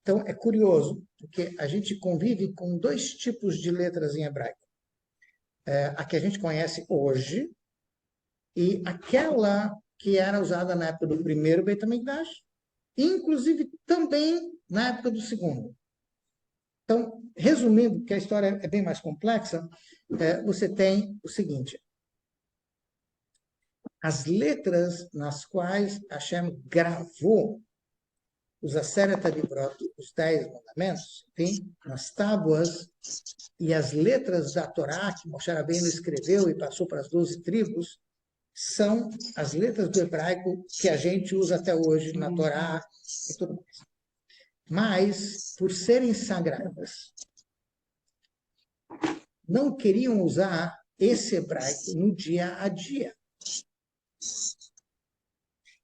Então, é curioso, porque a gente convive com dois tipos de letras em hebraico. A que a gente conhece hoje e aquela que era usada na época do primeiro Beit HaMikdash, inclusive também na época do segundo. Então, resumindo, que a história é bem mais complexa, você tem o seguinte: as letras nas quais Hashem gravou os Aseret Divrot, os 10 mandamentos, enfim, nas tábuas, e as letras da Torá que Moshe Rabbeinu escreveu e passou para as 12 tribos, são as letras do hebraico que a gente usa até hoje na Torá e tudo mais. Mas, por serem sagradas, não queriam usar esse hebraico no dia a dia.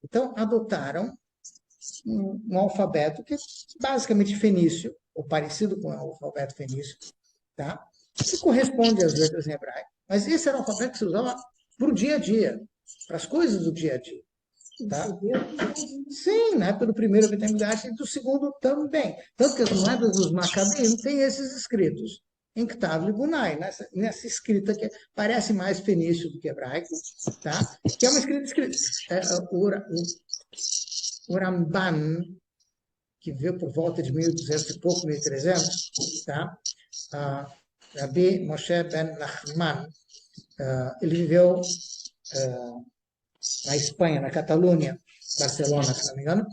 Então, adotaram um alfabeto que é basicamente fenício, ou parecido com o alfabeto fenício, tá? Que corresponde às letras em hebraico. Mas esse era o alfabeto que se usava para o dia a dia, para as coisas do dia a dia. Tá? Sim, na época do primeiro Beit HaMikdash e do segundo também. Tanto que as moedas dos Macabeim têm esses escritos em Ktav Libunai, nessa escrita que parece mais fenício do que hebraico, tá? Que é uma escrita o Ramban, que veio por volta de 1200 e pouco, 1300, tá? Rabbi Moshe ben Nachman, ele viveu na Espanha, na Catalunha, Barcelona, se não me engano.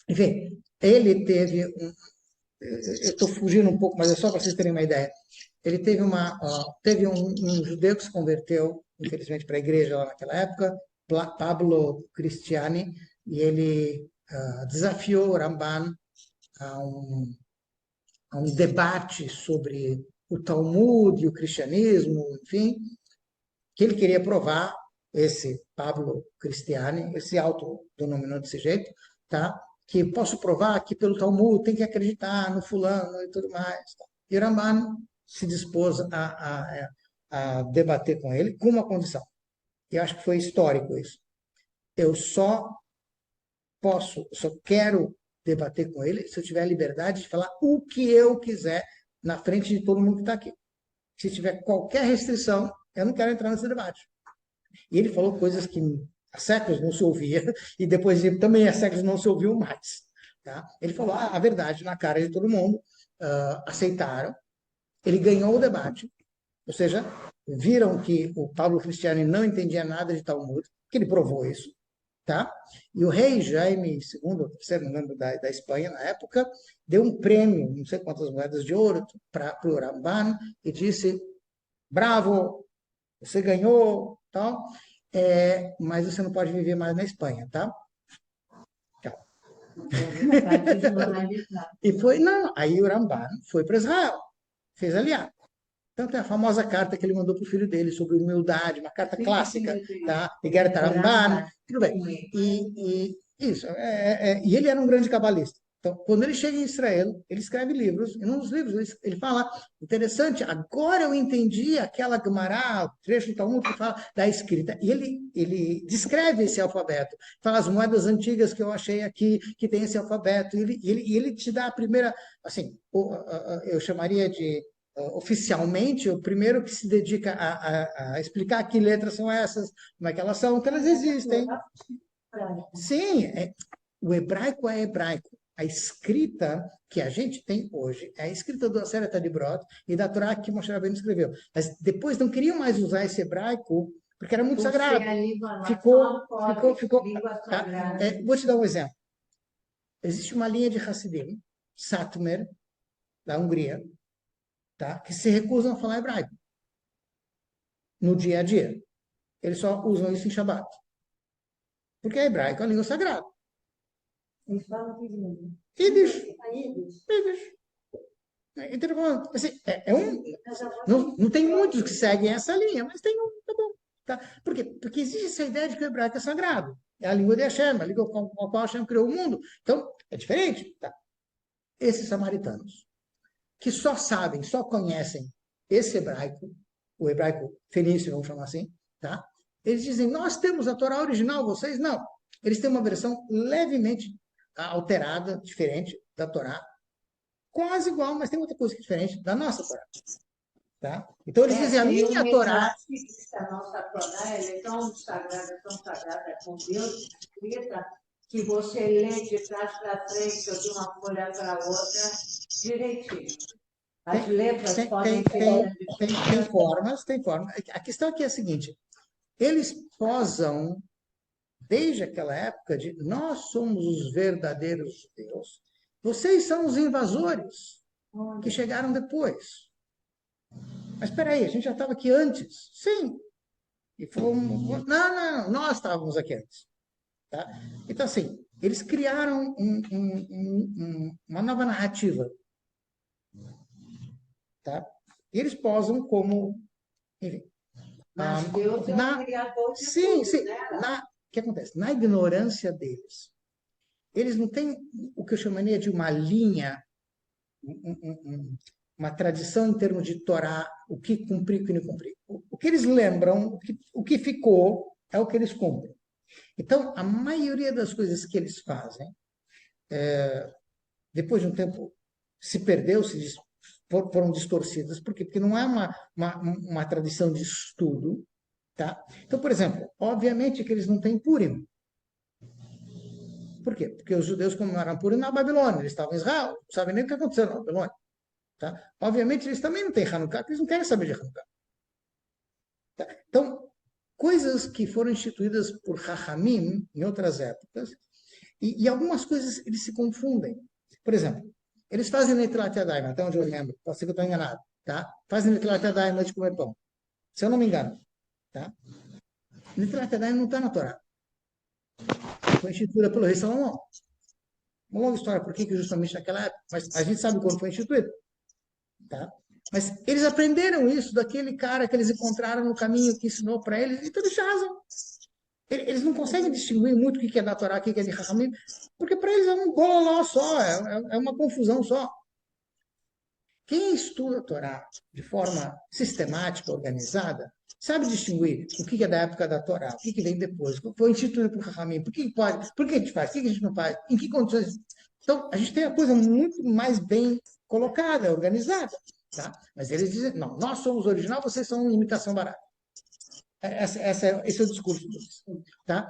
Enfim, ele teve eu estou fugindo um pouco, mas é só para vocês terem uma ideia. Ele teve um judeu que se converteu, infelizmente, para a igreja lá naquela época, Pablo Cristiani, e ele desafiou o Ramban a um debate sobre o Talmud e o cristianismo, enfim, que ele queria provar, esse Pablo Cristiani, esse autodenominou desse jeito, tá? Que posso provar que pelo Talmud tem que acreditar no fulano e tudo mais. Tá? E Ramban se dispôs a debater com ele com uma condição. E eu acho que foi histórico isso. Eu só quero debater com ele se eu tiver a liberdade de falar o que eu quiser na frente de todo mundo que está aqui. Se tiver qualquer restrição, eu não quero entrar nesse debate. E ele falou coisas que há séculos não se ouvia, e depois também há séculos não se ouviu mais. Tá? Ele falou a verdade na cara de todo mundo, aceitaram, ele ganhou o debate, ou seja, viram que o Pablo Cristiani não entendia nada de Talmud, que ele provou isso. Tá? E o rei Jaime II, ou terceiro, não lembro, da Espanha, na época, deu um prêmio, não sei quantas moedas de ouro, para o Ramban, e disse, bravo, você ganhou, tal, mas você não pode viver mais na Espanha, tá? Tchau. E foi, não, aí o Ramban foi para Israel, fez aliado. Tanto é a famosa carta que ele mandou para o filho dele sobre humildade, uma carta clássica, tá? Igeret Ramban, tudo bem. E isso, e ele era um grande cabalista. Então, quando ele chega em Israel, ele escreve livros, e num dos livros ele fala, interessante, agora eu entendi aquela Gemara, o trecho do Talmud que fala da escrita. E ele descreve esse alfabeto, fala as moedas antigas que eu achei aqui, que tem esse alfabeto, e ele te dá a primeira, assim, eu chamaria de oficialmente, o primeiro que se dedica a explicar que letras são essas, como é que elas são, que elas existem. Sim, o hebraico é hebraico. A escrita que a gente tem hoje é a escrita do Aseret Divrot e da Torá que Moshe Rabbeinu escreveu. Mas depois não queriam mais usar esse hebraico porque era muito sagrado. Ficou. Tá? Vou te dar um exemplo. Existe uma linha de Hassidim, Satmer, da Hungria, tá? Que se recusam a falar hebraico no dia a dia. Eles só usam isso em Shabbat. Porque é hebraico é a língua sagrada. Eles falam que língua? Yiddish. Yiddish. Então, assim, não tem muitos que seguem essa linha, mas tem um, tá bom. Tá? Por quê? Porque existe essa ideia de que o hebraico é sagrado. É a língua de Hashem, a língua com a qual Hashem criou o mundo. Então, é diferente. Tá? Esses samaritanos, que só sabem, só conhecem esse hebraico, o hebraico fenício, vamos chamar assim, tá? Eles dizem, nós temos a Torá original, vocês não. Eles têm uma versão levemente alterada, diferente da Torá, quase igual, mas tem outra coisa que é diferente da nossa Torá. Tá? Então eles dizem, a Tem minha um Torá... que diz que a nossa Torá ela é tão sagrada com Deus, escrita, que você lê de trás para frente ou de uma folha para outra direitinho. As letras podem ser tem formas. A questão aqui é a seguinte, eles posam, desde aquela época, de nós somos os verdadeiros judeus, vocês são os invasores que chegaram depois. Mas espera aí, a gente já estava aqui antes. Sim. E fomos... Não, nós estávamos aqui antes. Tá? Então, assim, eles criaram uma nova narrativa. Tá? E eles posam como... Enfim, Mas Deus é o criador de tudo, né? O que acontece? Na ignorância deles, eles não têm o que eu chamaria de uma linha, uma tradição em termos de Torá, o que cumprir e o que não cumprir. O que eles lembram, o que ficou, é o que eles cumprem. Então, a maioria das coisas que eles fazem, depois de um tempo, se perdeu, foram distorcidas. Por quê? Porque não é uma tradição de estudo. Tá? Então, por exemplo, obviamente que eles não têm Purim. Por quê? Porque os judeus comemoraram Purim na Babilônia, eles estavam em Israel, não sabem nem o que aconteceu na Babilônia. Tá? Obviamente, eles também não têm Hanukkah, porque eles não querem saber de Hanukkah. Tá? Então, coisas que foram instituídas por Chachamim em outras épocas, e algumas coisas eles se confundem. Por exemplo, eles fazem Netilat Yadayim, até onde eu lembro, pode ser que eu estou enganado, tá? Fazem Netilat Yadayim antes de comer pão, se eu não me engano. Tá? Netilat Yadayim não está na Torá. Foi instituída pelo rei Salomão. Uma longa história, por que justamente naquela época, mas a gente sabe quando foi instituído. Tá? Mas eles aprenderam isso daquele cara que eles encontraram no caminho, que ensinou para eles, então eles fazem. Eles não conseguem distinguir muito o que é da Torá, o que é de Rahamim, porque para eles é um bololó só, é uma confusão só. Quem estuda a Torá de forma sistemática, organizada, sabe distinguir o que é da época da Torá, o que vem depois, o que foi instituído por Rahamim, por que pode, por que a gente faz, o que a gente não faz, em que condições. Então, a gente tem a coisa muito mais bem colocada, organizada. Tá? Mas eles dizem, não, nós somos original, vocês são imitação barata. Esse é o discurso deles. Tá?